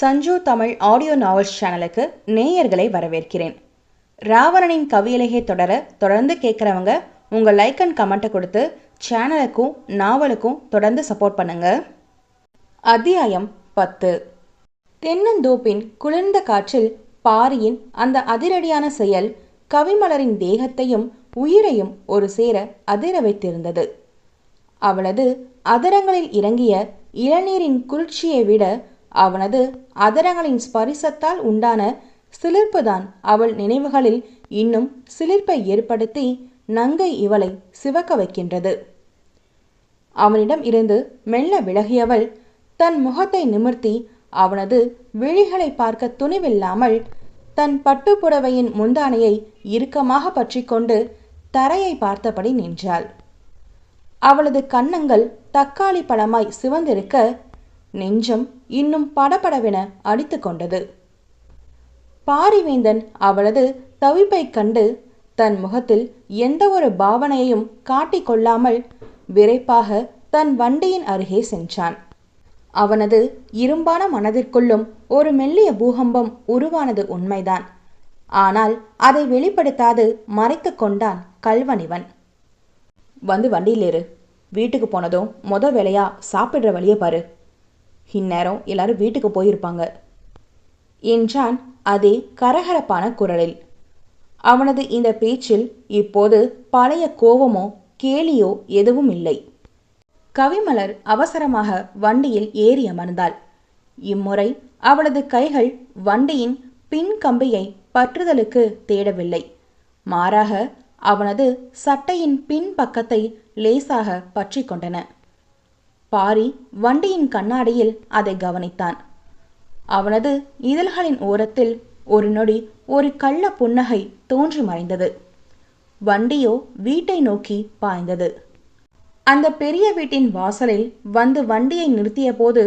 Sanju Tamil audio novels சேனலுக்கு நேயர்களை வரவேற்கிறேன். ராவணனின் கவியலகை தொடர்ந்து கேட்குறவங்க உங்கள் லைக் அண்ட் கமெண்ட்டை கொடுத்து சேனலுக்கும் நாவலுக்கும் தொடர்ந்து சப்போர்ட் பண்ணுங்க. அத்தியாயம் 10. தென்னந்தோப்பின் குளிர்ந்த காற்றில் பாரியின் அந்த அதிரடியான செயல் கவிமலரின் தேகத்தையும் உயிரையும் ஒரு சேர அதிர வைத்திருந்தது. அவளது அதரங்களில் இறங்கிய இளநீரின் குளிர்ச்சியை விட அவனது அதரங்களின் ஸ்பரிசத்தால் உண்டான சிலிர்ப்புதான் அவள் நினைவுகளில் இன்னும் சிலிர்ப்பை ஏற்படுத்தி நங்கை இவளை சிவக்க வைக்கின்றது. அவனிடம் இருந்து மெல்ல விலகியவள் தன் முகத்தை நிமிர்த்தி அவனது விழிகளை பார்க்க துணிவில்லாமல் தன் பட்டுப்புடவையின் முந்தானையை இறுக்கமாக பற்றி கொண்டு தரையை பார்த்தபடி நின்றாள். அவளது கன்னங்கள் தக்காளி பழமாய் சிவந்திருக்க நெஞ்சம் இன்னும் படபடவென அடித்து கொண்டது. பாரிவேந்தன் அவளது தவிப்பை கண்டு தன் முகத்தில் எந்த ஒரு பாவனையையும் காட்டிக்கொள்ளாமல் விரைப்பாக தன் வண்டியின் அருகே சென்றான். அவனது இரும்பான மனதிற்குள்ளும் ஒரு மெல்லிய பூகம்பம் உருவானது உண்மைதான். ஆனால் அதை வெளிப்படுத்தாது மறைத்து கொண்டான் கல்வனிவன். வந்து வண்டியிலேறு, வீட்டுக்கு போனதும் வேலையா சாப்பிட்ற வழியை பாரு, இந்நேரம் எல்லாரும் வீட்டுக்கு போயிருப்பாங்க என்றான் அதே கரகரப்பான குரலில். அவனது இந்த பேச்சில் இப்போது பழைய கோபமோ கேலியோ எதுவும் இல்லை. கவிமலர் அவசரமாக வண்டியில் ஏறி அமர்ந்தாள். இம்முறை அவளது கைகள் வண்டியின் பின் கம்பியை பற்றுதலுக்கு தேடவில்லை. மாறாக அவனது சட்டையின் பின் பக்கத்தை லேசாக பற்றி கொண்டன. பாரி வண்டியின் கண்ணாடியில் அதை கவனித்தான். அவனது இதழ்களின் ஓரத்தில் ஒரு நொடி ஒரு கள்ள புன்னகை தோன்றி மறைந்தது. வண்டியோ வீட்டை நோக்கி பாய்ந்தது. அந்த பெரிய வீட்டின் வாசலில் வந்து வண்டியை நிறுத்திய போது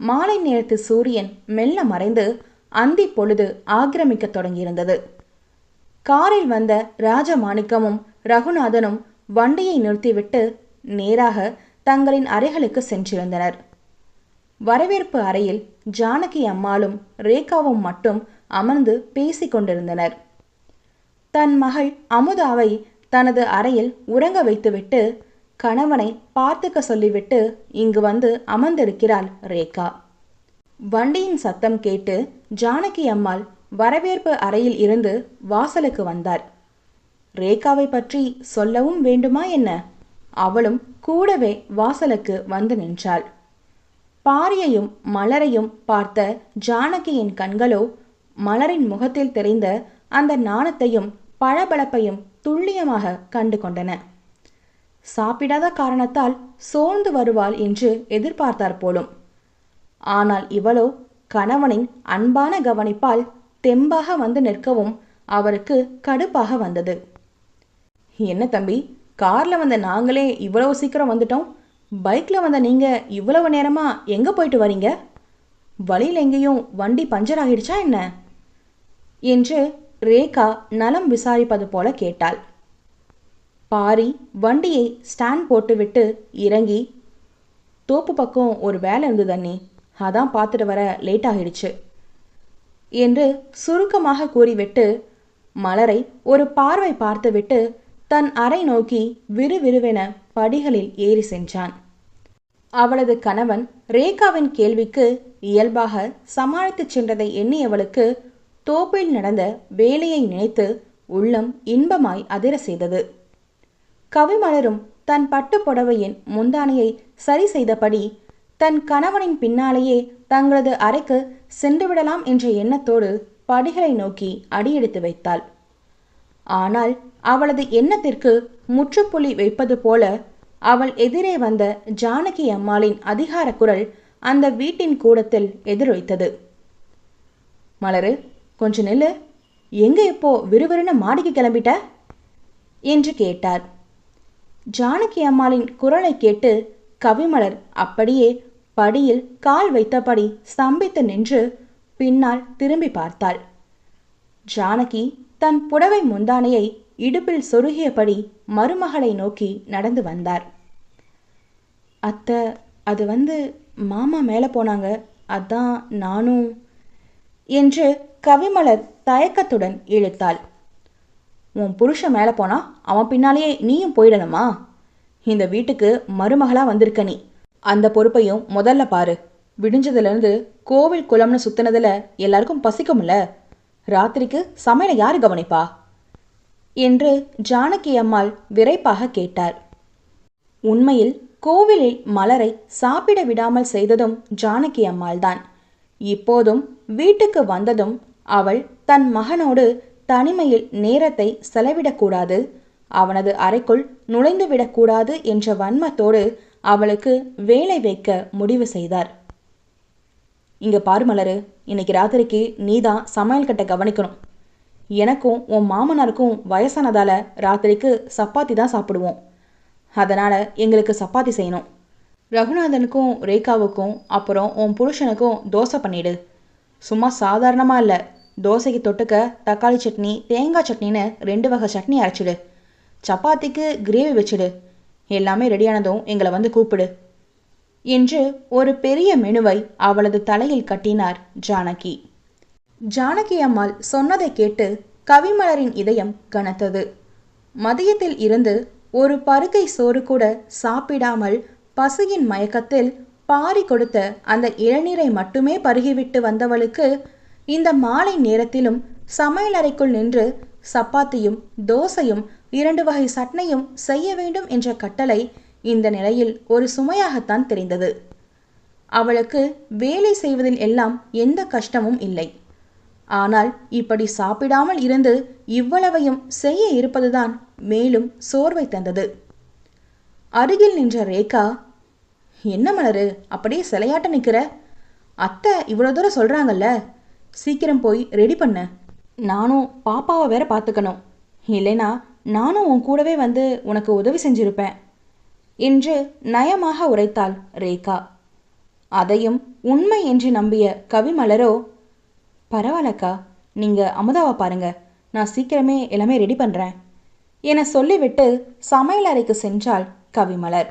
மாலை நேரத்து சூரியன் மெல்ல மறைந்து அந்தி பொழுது ஆக்கிரமிக்க தொடங்கியிருந்தது. காரில் வந்த ராஜமாணிக்கமும் ரகுநாதனும் வண்டியை நிறுத்திவிட்டு நேராக தங்களின் அறைகளுக்கு சென்றிருந்தனர். வரவேற்பு அறையில் ஜானகி அம்மாளும் ரேகாவும் மட்டும் அமர்ந்து பேசிக் கொண்டிருந்தனர். தன் மகள் அமுதாவை தனது அறையில் உறங்க வைத்துவிட்டு கணவனை பார்த்துக்க சொல்லிவிட்டு இங்கு வந்து அமர்ந்திருக்கிறாள் ரேகா. வண்டியின் சத்தம் கேட்டு ஜானகி அம்மாள் வரவேற்பு அறையில் இருந்து வாசலுக்கு வந்தார். ரேகாவை பற்றி சொல்லவும் வேண்டுமா என்ன? அவளும் கூடவே வாசலுக்கு வந்து நின்றாள். பாரியையும் மலரையும் பார்த்த ஜானகியின் கண்களோ மலரின் முகத்தில் தெரிந்த அந்த நாணத்தையும் பளபளப்பையும் துல்லியமாக கண்டு கொண்டன. சாப்பிடாத காரணத்தால் சோர்ந்து வருவாள் என்று எதிர்பார்த்தார் போலும். ஆனால் இவளோ கணவனின் அன்பான கவனிப்பால் தெம்பாக வந்து நிற்கவும் அவருக்கு கடுப்பாக வந்தது. என்ன தம்பி, கார்ல வந்த நாங்களே இவ்வளவு சீக்கிரம் வந்துட்டோம், பைக்ல வந்த நீங்க இவ்வளவு நேரமா எங்க போயிட்டு வரீங்க? வழியில் எங்கேயும் வண்டி பஞ்சர் ஆகிடுச்சா என்ன என்று ரேகா நலம் விசாரிப்பது போல கேட்டாள். பாரி வண்டியை ஸ்டாண்ட் போட்டுவிட்டு இறங்கி, தோப்பு பக்கம் ஒரு வேலை இருந்தது அண்ணி, அதான் பார்த்துட்டு வர லேட் ஆகிடுச்சு என்று சுருக்கமாக கூறிவிட்டு மலரை ஒரு பார்வை பார்த்துவிட்டு தன் அறை நோக்கி விறுவிறுவென படிகளில் ஏறி சென்றான். அவளது கணவன் ரேகாவின் கேள்விக்கு இயல்பாக சமாளித்து சென்றதை எண்ணியவளுக்கு தோப்பில் நடந்த வேலையை நினைத்து உள்ளம் இன்பமாய் அதிர செய்தது. கவிமலரும் தன் பட்டு புடவையின் முந்தானையை சரி செய்தபடி தன் கணவனின் பின்னாலேயே தங்களது அறைக்கு சென்றுவிடலாம் என்ற எண்ணத்தோடு படிகளை நோக்கி அடியெடுத்து வைத்தாள். ஆனால் அவளது எண்ணத்திற்கு முற்றுப்புள்ளி வைப்பது போல அவள் எதிரே வந்த ஜானகி அம்மாளின் அதிகார குரல் அந்த வீட்டின் கூடத்தில் எதிரொலித்தது. மலரு, கொஞ்ச நெல்லு, எங்க இப்போ விறுவிறுன்னு மாடிக்கு கிளம்பிட்ட என்று கேட்டார். ஜானகி அம்மாளின் குரலை கேட்டு கவிமலர் அப்படியே படியில் கால் வைத்தபடி ஸ்தம்பித்து நின்று பின்னால் திரும்பி பார்த்தாள். ஜானகி தன் புடவை முந்தானையை இடுப்பில் சொருகியபடி மருமகளை நோக்கி நடந்து வந்தார். அத்தை, அது மாமா மேலே போனாங்க, அதான் நானும் என்று கவிமலர் தயக்கத்துடன் இழுத்தாள். உன் புருஷன் மேலே போனா அவன் பின்னாலேயே நீயும் போயிடணுமா? இந்த வீட்டுக்கு மருமகளா வந்திருக்க நீ. அந்த பொறுப்பையும் முதல்ல பாரு. விடிஞ்சதுலேருந்து கோவில் குளம்னு சுத்தினதுல எல்லாருக்கும் பசிக்கும்ல. ராத்திரிக்கு சமையலை யாரு கவனிப்பா என்று ஜானகி அம்மாள் விரைப்பாக கேட்டார். உண்மையில் கோவிலில் மலரை சாப்பிட விடாமல் செய்ததும் ஜானகி அம்மாள்தான். இப்போதும் வீட்டுக்கு வந்ததும் அவள் தன் மகனோடு தனிமையில் நேரத்தை செலவிடக்கூடாது, அவனது அறைக்குள் நுழைந்துவிடக்கூடாது என்ற வன்மத்தோடு அவளுக்கு வேலை வைக்க முடிவு செய்தார். இங்க பாரு மலரு, இன்னைக்கு ராத்திரிக்கு நீதான் சமையல் கட்டை கவனிக்கணும். எனக்கும் உன் மாமனாருக்கும் வயசானதால ராத்திரிக்கு சப்பாத்தி தான் சாப்பிடுவோம். அதனால எங்களுக்கு சப்பாத்தி செய்யணும். ரகுநாதனுக்கும் ரேகாவுக்கும் அப்புறம் உன் புருஷனுக்கும் தோசை பண்ணிடு. சும்மா சாதாரணமாக இல்லை, தோசைக்கு தொட்டுக்க தக்காளி சட்னி தேங்காய் சட்னின்னு 2 வகை சட்னி அரைச்சிடு. சப்பாத்திக்கு கிரேவி வச்சிடு. எல்லாமே ரெடியானதும் எங்களை வந்து கூப்பிடு என்று ஒரு பெரிய மெனுவை அவளது தலையில் கட்டினார் ஜானகி. ஜானகி அம்மாள் சொன்னதை கேட்டு கவிமலரின் இதயம் கனத்தது. மதியத்தில் இருந்து ஒரு பருக்கை சோறு கூட சாப்பிடாமல் பசியின் மயக்கத்தில் பாரி கொடுத்த அந்த இளநீரை மட்டுமே பருகிவிட்டு வந்தவளுக்கு இந்த மாலை நேரத்திலும் சமையலறைக்குள் நின்று சப்பாத்தியும் தோசையும் 2 வகை சட்னியும் செய்ய வேண்டும் என்ற கட்டளை இந்த நிலையில் ஒரு சுமையாகத்தான் தெரிந்தது. அவளுக்கு வேலை செய்வதில் எல்லாம் எந்த கஷ்டமும் இல்லை. ஆனால் இப்படி சாப்பிடாமல் இருந்து இவ்வளவையும் செய்ய இருப்பதுதான் மேலும் சோர்வை தந்தது. அருகில் நின்ற ரேகா, என்ன மலரு அப்படியே சிலையாட்ட நிற்கிற? அத்தை இவ்வளோ தூரம் சொல்கிறாங்கல்ல, சீக்கிரம் போய் ரெடி பண்ண. நானும் பாப்பாவை வேற பார்த்துக்கணும். இல்லைனா நானும் உன் கூடவே வந்து உனக்கு உதவி செஞ்சிருப்பேன் என்று நயமாக உரைத்தாள் ரேகா. அதையும் உண்மை என்று நம்பிய கவிமலரோ, பரவாயில்லக்கா, நீங்கள் அமுதாவை பாருங்க, நான் சீக்கிரமே எல்லாமே ரெடி பண்ணுறேன் என சொல்லிவிட்டு சமையலறைக்கு சென்றாள் கவிமலர்.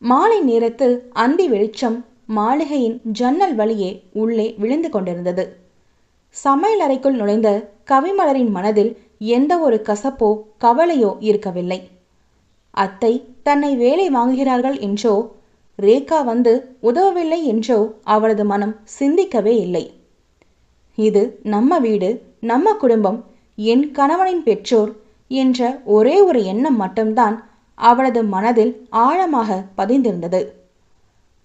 மாலை நேரத்து அந்தி வெளிச்சம் மாளிகையின் ஜன்னல் வழியே உள்ளே விழுந்து கொண்டிருந்தது. சமையலறைக்குள் நுழைந்த கவிமலரின் மனதில் எந்த ஒரு கசப்போ கவலையோ இருக்கவில்லை. அத்தை தன்னை வேலை வாங்குகிறார்கள் என்றோ, ரேகா வந்து உதவவில்லை என்றோ அவளது மனம் சிந்திக்கவே இல்லை. இது நம்ம வீடு, நம்ம குடும்பம், என் கணவனின் பெற்றோர் என்ற ஒரே ஒரு எண்ணம் மட்டும்தான் அவளது மனதில் ஆழமாக பதிந்திருந்தது.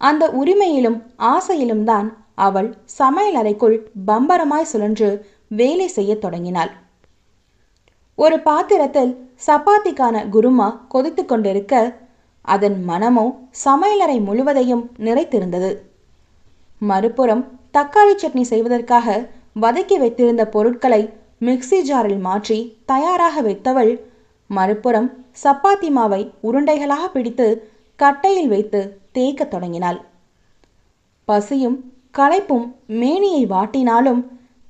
அந்த உரிமையிலும் ஆசையிலும் தான் அவள் சமையலறைக்குள் பம்பரமாய் சுழன்று வேலை செய்ய தொடங்கினாள். ஒரு பாத்திரத்தில் சப்பாத்திக்கான குருமா கொதித்து கொண்டிருக்க அதன் மனமோ சமையலறை முழுவதையும் நிறைத்திருந்தது. மறுபுறம் தக்காளி சட்னி செய்வதற்காக வதக்கி வைத்திருந்த பொருட்களை மிக்சி ஜாரில் மாற்றி தயாராக வைத்தவள் மறுபுறம் சப்பாத்தி மாவை உருண்டைகளாக பிடித்து கட்டையில் வைத்து தேய்க்க தொடங்கினாள். பசியும் களைப்பும் மேனியை வாட்டினாலும்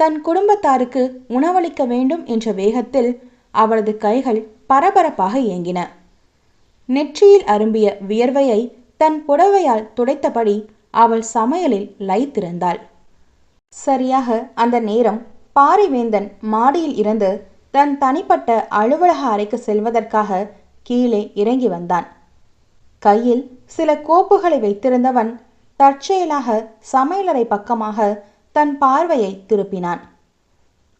தன் குடும்பத்தாருக்கு உணவளிக்க வேண்டும் என்ற வேகத்தில் அவளது கைகள் பரபரப்பாக இயங்கின. நெற்றியில் அரும்பிய வியர்வையை தன் புடவையால் துடைத்தபடி அவள் சமையலில் லயித்திருந்தாள். சரியாக அந்த நேரம் பாரிவேந்தன் மாடியில் இருந்து தன் தனிப்பட்ட அலுவலக அறைக்கு செல்வதற்காக கீழே இறங்கி வந்தான். கையில் சில கோப்புகளை வைத்திருந்தவன் தற்செயலாக சமையலறை பக்கமாக தன் பார்வையை திருப்பினான்.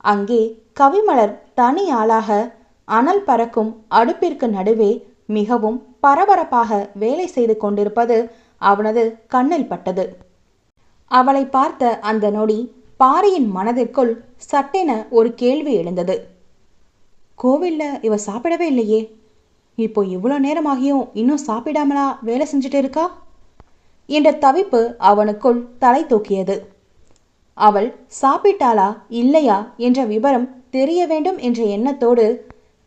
அங்கே கவிமலர் தனி ஆளாக அனல் பறக்கும் அடுப்பிற்கு நடுவே மிகவும் பரபரப்பாக வேலை செய்து கொண்டிருப்பது அவனது கண்ணில் பட்டது. அவளை பார்த்த அந்த நொடி பாரியின் மனதிற்குள் சட்டென ஒரு கேள்வி எழுந்தது. கோவில்ல இவ சாப்பிடவே இல்லையே, இப்போ இவ்வளோ நேரமாகியும் இன்னும் சாப்பிடாமலா வேலை செஞ்சுட்டு இருக்கா என்ற தவிப்பு அவனுக்குள் தலை தூக்கியது. அவள் சாப்பிட்டாளா இல்லையா என்ற விவரம் தெரிய வேண்டும் என்ற எண்ணத்தோடு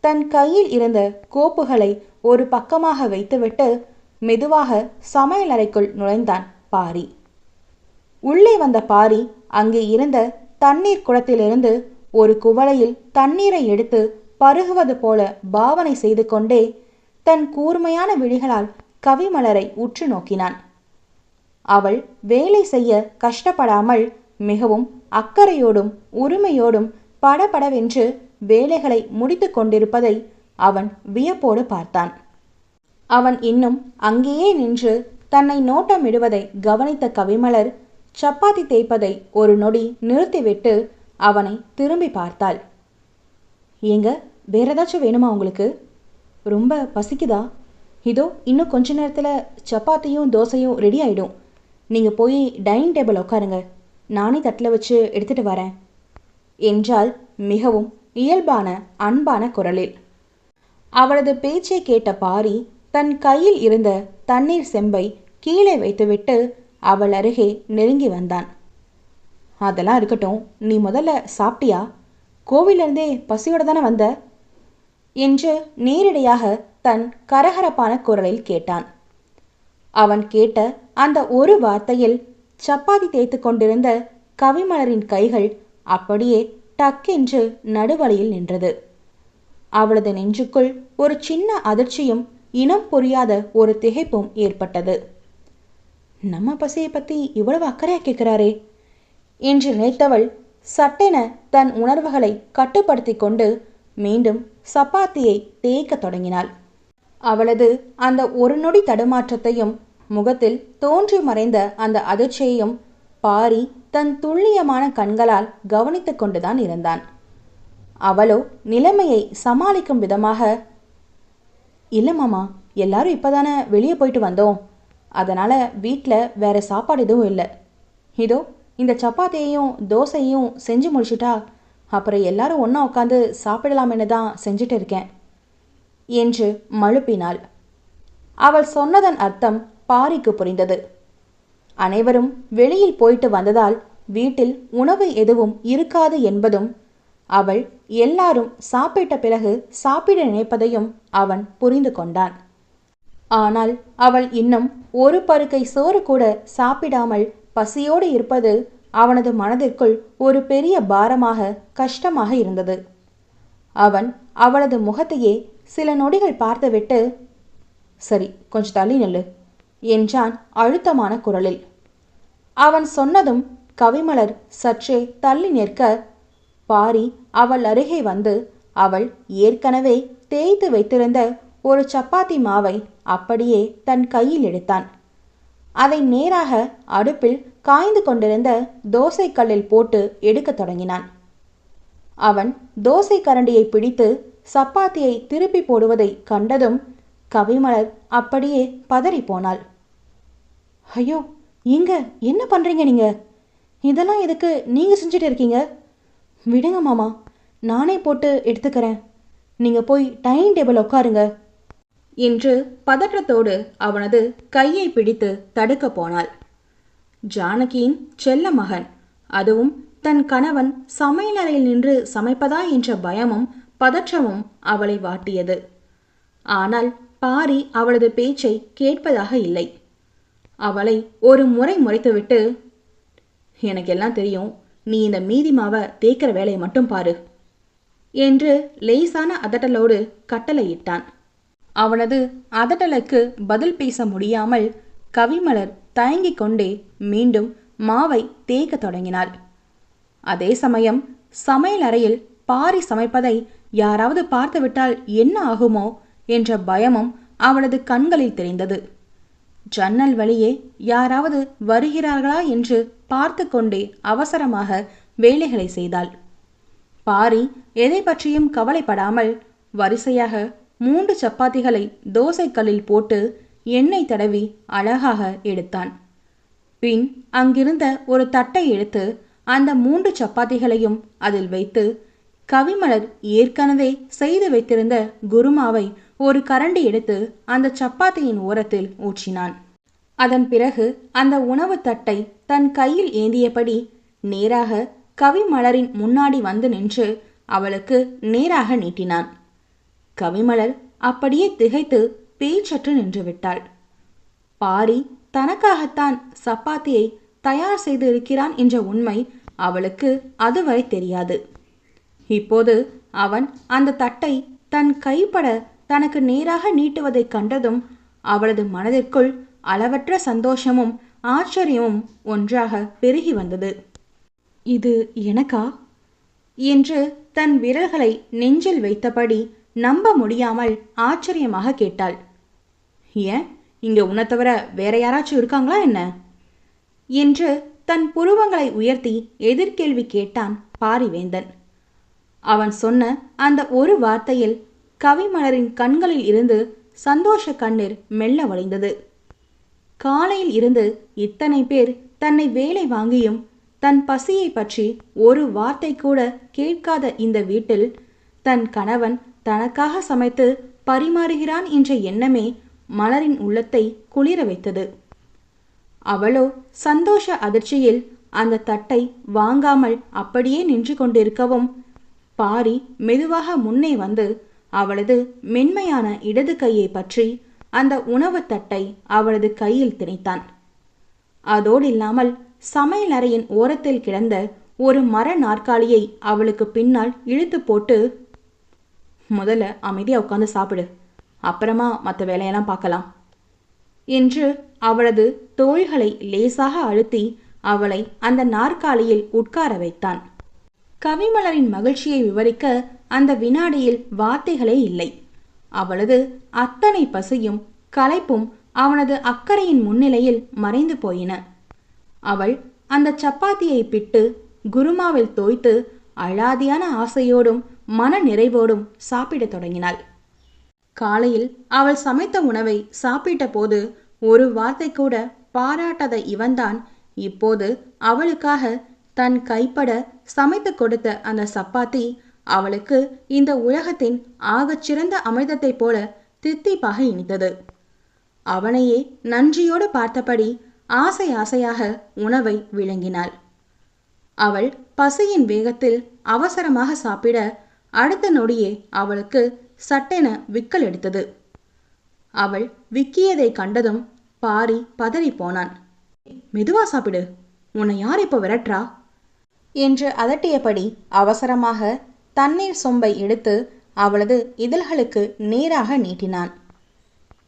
தன் கையில் இருந்த கோப்புகளை ஒரு பக்கமாக வைத்துவிட்டு மெதுவாக சமையலறைக்குள் நுழைந்தான் பாரி. உள்ளே வந்த பாரி அங்கே இருந்த தண்ணீர் குடத்திலிருந்து ஒரு குவளையில் தண்ணீரை எடுத்து பருகுவது போல பாவனை செய்து கொண்டே தன் கூர்மையான விழிகளால் கவிமலரை உற்று நோக்கினான். அவள் வேலை செய்ய கஷ்டப்படாமல் மிகவும் அக்கறையோடும் உரிமையோடும் படபடவென்று வேலைகளை முடித்து கொண்டிருப்பதை அவன் வியப்போடு பார்த்தான். அவன் இன்னும் அங்கேயே நின்று தன்னை நோட்டமிடுவதை கவனித்த கவிமலர் சப்பாத்தி தேய்ப்பதை ஒரு நொடி நிறுத்திவிட்டு அவனை திரும்பி பார்த்தாள். ஏங்க, வேற ஏதாச்சும் வேணுமா உங்களுக்கு? ரொம்ப பசிக்குதா? இதோ இன்னும் கொஞ்ச நேரத்தில் சப்பாத்தியும் தோசையும் ரெடி ஆகிடும். நீங்கள் போய் டைனிங் டேபிள் உட்காருங்க, நானே தட்டில் வச்சு எடுத்துகிட்டு வரேன் என்றாள் மிகவும் இயல்பான அன்பான குரலில். அவளது பேச்சை கேட்ட பாரி தன் கையில் இருந்த தண்ணீர் செம்பை கீழே வைத்துவிட்டு அவள் அருகே நெருங்கி வந்தான். அதெல்லாம் இருக்கட்டும், நீ முதல்ல சாப்பிட்டியா? கோவிலிருந்தே பசியோட தானே வந்த என்று நேரடியாக தன் கரகரப்பான குரலில் கேட்டான். அவன் கேட்ட அந்த ஒரு வார்த்தையில் சப்பாத்தி தேய்த்து கொண்டிருந்த கவிமலரின் கைகள் அப்படியே டக்கென்று நடுவழியில் நின்றது. அவளது நெஞ்சுக்குள் ஒரு சின்ன அதிர்ச்சியும் இனம் புரியாத ஒரு திகைப்பும் ஏற்பட்டது. நம்ம பசியை பற்றி இவ்வளவு அக்கறையா கேட்கிறாரே என்று நினைத்தவள் சட்டென தன் உணர்வுகளை கட்டுப்படுத்தி கொண்டு மீண்டும் சப்பாத்தியை தேய்க்க தொடங்கினாள். அவளது அந்த ஒரு நொடி தடுமாற்றத்தையும் முகத்தில் தோன்றி மறைந்த அந்த அதிர்ச்சியையும் பாரி தன் துல்லியமான கண்களால் கவனித்து கொண்டுதான் இருந்தான். அவளோ நிலைமையை சமாளிக்கும் விதமாக, இல்லை மாமா, எல்லாரும் இப்போதானே வெளியே போயிட்டு வந்தோம், அதனால் வீட்டில் வேற சாப்பாடு எதுவும் இல்லை. இதோ இந்த சப்பாத்தியையும் தோசையும் செஞ்சு முடிச்சுட்டா அப்புறம் எல்லாரும் ஒன்றா உட்காந்து சாப்பிடலாம்னு தான் செஞ்சுட்டு இருக்கேன் என்று மழுப்பினாள். அவள் சொன்னதன் அர்த்தம் பாரிக்கு புரிந்தது. அனைவரும் வெளியில் போயிட்டு வந்ததால் வீட்டில் உணவு எதுவும் இருக்காது என்பதும், அவள் எல்லாரும் சாப்பிட்ட பிறகு சாப்பிட நினைப்பதையும் அவன் புரிந்து கொண்டான். ஆனால் அவள் இன்னும் ஒரு பருக்கை சோறு கூட சாப்பிடாமல் பசியோடு இருப்பது அவனது மனதிற்குள் ஒரு பெரிய பாரமாக கஷ்டமாக இருந்தது. அவன் அவளது முகத்தையே சில நொடிகள் பார்த்துவிட்டு, சரி, கொஞ்சம் தள்ளி நில்லு என்றான் அழுத்தமான குரலில். அவன் சொன்னதும் கவிமலர் சற்றே தள்ளி நிற்க பாரி அவள் அருகே வந்து அவள் ஏற்கனவே தேய்த்து வைத்திருந்த ஒரு சப்பாத்தி மாவை அப்படியே தன் கையில் எடுத்தான். அதை நேராக அடுப்பில் காய்ந்து கொண்டிருந்த தோசை கல்லில் போட்டு எடுக்க தொடங்கினான். அவன் தோசை கரண்டியை பிடித்து சப்பாத்தியை திருப்பி போடுவதை கண்டதும் கவிமலர் அப்படியே பதறி போனாள். ஐயோ, இங்க என்ன பண்றீங்க நீங்க? இதெல்லாம் எதுக்கு நீங்க செஞ்சுட்டு இருக்கீங்க? விடுங்க மாமா, நானே போட்டு எடுத்துக்கிறேன், நீங்க போய் டைனிங் டேபிள் உட்காருங்க என்று பதற்றத்தோடு அவனது கையை பிடித்து தடுக்க போனாள். ஜானகியின் செல்ல மகன், அதுவும் தன் கணவன் சமையலறையில் நின்று சமைப்பதா என்ற பயமும் பதற்றமும் அவளை வாட்டியது. ஆனால் பாரி அவளது பேச்சை கேட்பதாக இல்லை. அவளை ஒரு முறை முறைத்துவிட்டு, எனக்கெல்லாம் தெரியும், நீ இந்த மீதி மாவை தேய்க்கிற வேலையை மட்டும் பாரு என்று லேசான அதட்டலோடு கட்டளையிட்டான். அவனது அதட்டலுக்கு பதில் பேச முடியாமல் கவிமலர் தயங்கிக் கொண்டே மீண்டும் மாவை தேய்க்க தொடங்கினாள். அதே சமயம் சமையல் அறையில் பாரி சமைப்பதை யாராவது பார்த்துவிட்டால் என்ன ஆகுமோ என்ற பயமும் அவளது கண்களில் தெரிந்தது. ஜன்னல் வழியே யாராவது வருகிறார்களா என்று பார்த்து கொண்டே அவசரமாக வேலைகளை செய்தாள். பாரி எதை பற்றியும் கவலைப்படாமல் வரிசையாக 3 சப்பாத்திகளை தோசை கல்லில் போட்டு எண்ணெய் தடவி அழகாக எடுத்தான். பின் அங்கிருந்த ஒரு தட்டை எடுத்து அந்த 3 சப்பாத்திகளையும் அதில் வைத்து கவிமலர் ஏற்கனவே செய்து வைத்திருந்த குருமாவை ஒரு கரண்டி எடுத்து அந்த சப்பாத்தியின் ஓரத்தில் ஊற்றினான். அதன் பிறகு அந்த உணவு தட்டை தன் கையில் ஏந்தியபடி நேராக கவிமலரின் முன்னாடி வந்து நின்று அவளுக்கு நேராக நீட்டினான். கவிமலர் அப்படியே திகைத்து பேச்சற்று நின்று விட்டாள். பாரி தனக்காகத்தான் சப்பாத்தியை தயார் செய்து இருக்கிறான் என்ற உண்மை அவளுக்கு அதுவரை தெரியாது. இப்போது அவன் அந்த தட்டை தன் கைப்பட தனக்கு நேராக நீட்டுவதை கண்டதும் அவளது மனதிற்குள் அளவற்ற சந்தோஷமும் ஆச்சரியமும் ஒன்றாக பெருகி வந்தது. இது எனக்கா என்று தன் விரல்களை நெஞ்சில் வைத்தபடி நம்ப முடியாமல் ஆச்சரியமாக கேட்டாள். ஏன், இங்க உன்னை தவிர வேற யாராச்சும் இருக்காங்களா என்ன என்று தன் புருவங்களை உயர்த்தி எதிர்கேள்வி கேட்டான் பாரிவேந்தன். அவன் சொன்ன அந்த ஒரு வார்த்தையில் கவிமலரின் கண்களில் இருந்து சந்தோஷ கண்ணீர் மெல்ல வழிந்தது. காலையில் இருந்து இத்தனை பேர் தன்னை வேலை வாங்கியும் தன் பசியை பற்றி ஒரு வார்த்தை கூட கேட்காத இந்த வீட்டில் தன் கணவன் தனக்காக சமைத்து பரிமாறுகிறான் என்ற எண்ணமே மலரின் உள்ளத்தை குளிர வைத்தது. அவளோ சந்தோஷ அதிர்ச்சியில் அந்த தட்டை வாங்காமல் அப்படியே நின்று கொண்டிருக்கவும் பாரி மெதுவாக முன்னே வந்து அவளது மென்மையான இடது கையை பற்றி அந்த உணவு தட்டை அவளது கையில் திணித்தான். அதோடு இல்லாமல் சமையல் அறையின் ஓரத்தில் கிடந்த ஒரு மர நாற்காலியை அவளுக்கு பின்னால் இழுத்து போட்டு, முதல்ல அமைதியா உட்காந்து சாப்பிடு, அப்புறமா மற்ற வேலையெல்லாம் பார்க்கலாம் என்று அவளது தோள்களை லேசாக அழுத்தி அவளை அந்த நாற்காலியில் உட்கார வைத்தான். கவிமலரின் மகிழ்ச்சியை விவரிக்க அந்த வினாடியில் வார்த்தைகளே இல்லை. அவளது அத்தனை பசியும் களைப்பும் அவனது அக்கறையின் முன்னிலையில் மறைந்து போயின. அவள் அந்த சப்பாத்தியை பிட்டு குருமாவில் தோய்த்து அழாதியான ஆசையோடும் மன நிறைவோடும் சாப்பிடத் தொடங்கினாள். காலையில் அவள் சமைத்த உணவை சாப்பிட்ட போது ஒரு வார்த்தை கூட பாராட்டாத இவன்தான் இப்போது அவளுக்காக தன் கைப்பட சமைத்து கொடுத்த அந்த சப்பாத்தி அவளுக்கு இந்த உலகத்தின் ஆகச்சிறந்த அமிர்தத்தைப் போல தித்திப்பாக இனித்தது. அவனையே நன்றியோடு பார்த்தபடி ஆசை ஆசையாக உணவை விழுங்கினாள். அவள் பசியின் வேகத்தில் அவசரமாக சாப்பிட அடுத்த நொடியே அவளுக்கு சட்டென விக்கல் எடுத்தது. அவள் விக்கியதை கண்டதும் பாரி பதறி போனான். மெதுவா சாப்பிடு, உன்னை யார் இப்போ விரட்டுறா என்று அதட்டியபடி அவசரமாக தண்ணீர் சொம்பை எடுத்து அவளது இதழ்களுக்கு நேராக நீட்டினான்.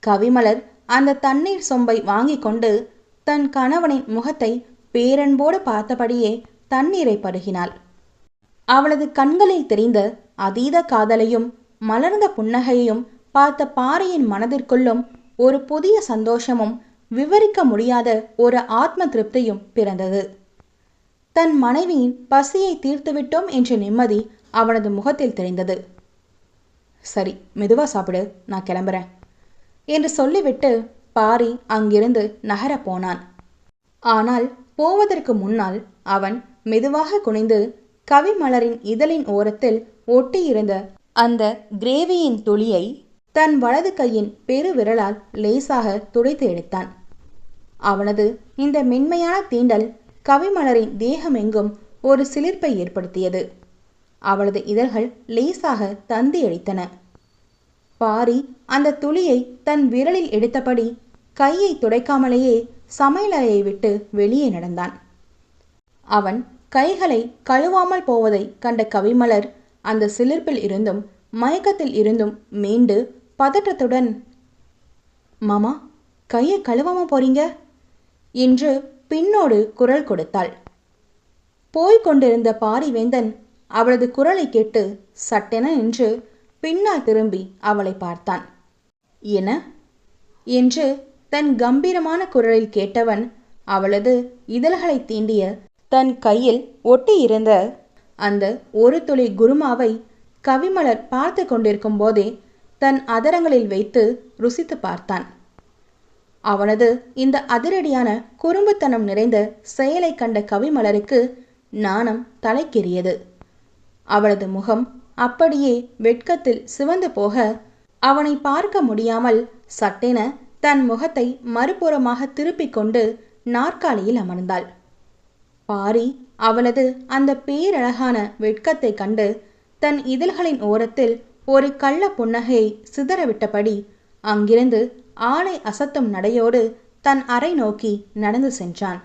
கவிமலர் அந்த தண்ணீர் சொம்பை வாங்கி கொண்டு தன் கணவனின் முகத்தை பேரன்போடு பார்த்தபடியே தண்ணீரை பருகினாள். அவளது கண்களில் தெரிந்த அதீத காதலையும் மலர்ந்த புன்னகையையும் பார்த்த பாரியின் மனதிற்குள்ளும் ஒரு புதிய சந்தோஷமும் விவரிக்க முடியாத ஒரு ஆத்ம திருப்தியும் பிறந்தது. தன் மனைவியின் பசியை தீர்த்துவிட்டோம் என்ற நிம்மதி அவனது முகத்தில் தெரிந்தது. சரி, மெதுவா சாப்பிடு, நான் கிளம்புறேன் என்று சொல்லிவிட்டு பாரி அங்கிருந்து நகரப் போனான். ஆனால் போவதற்கு முன்னால் அவன் மெதுவாக குனிந்து கவிமலரின் இதழின் ஓரத்தில் ஒட்டியிருந்த அந்த கிரேவியின் துளியை தன் வலது கையின் பெருவிரலால் லேசாக துடைத்து எடுத்தான். அவனது இந்த மென்மையான தீண்டல் கவிமலரின் தேகமெங்கும் ஒரு சிலிர்ப்பை ஏற்படுத்தியது. அவளது இதழ்கள் லேசாக தந்தி அடித்தன. பாரி அந்த துளியை தன் விரலில் எடுத்தபடி கையை துடைக்காமலேயே சமையலறையை விட்டு வெளியே நடந்தான். அவன் கைகளை கழுவாமல் போவதை கண்ட கவிமலர் அந்த சிலிர்ப்பில் இருந்தும் மயக்கத்தில் இருந்தும் மீண்டு பதற்றத்துடன், மாமா, கையை கழுவாம போறீங்க என்று பின்னோடு குரல் கொடுத்தாள். போய்கொண்டிருந்த பாரிவேந்தன் அவளது குரலை கேட்டு சட்டென நின்று பின்னால் திரும்பி அவளை பார்த்தான். என்ன என்று தன் கம்பீரமான குரலில் கேட்டவன் அவளது இதழ்களை தீண்டிய தன் கையில் ஒட்டியிருந்த அந்த ஒரு துளி குருமாவை கவிமலர் பார்த்து கொண்டிருக்கும் போதே தன் அதரங்களில் வைத்து ருசித்து பார்த்தான். அவனது இந்த அதிரடியான குறும்புத்தனம் நிறைந்த செயலை கண்ட கவிமலருக்கு நாணம் தலைக்கேறியது. அவளது முகம் அப்படியே வெட்கத்தில் சிவந்து போக அவனை பார்க்க முடியாமல் சட்டென தன் முகத்தை மறுபுறமாக திருப்பிக் கொண்டு நாற்காலியில் அமர்ந்தாள். பாரி அவளது அந்த பேரழகான வெட்கத்தை கண்டு தன் இதழ்களின் ஓரத்தில் ஒரு கள்ள புன்னகையை சிதறவிட்டபடி அங்கிருந்து ஆளை அசத்தும் நடையோடு தன் அறை நோக்கி நடந்து சென்றான்.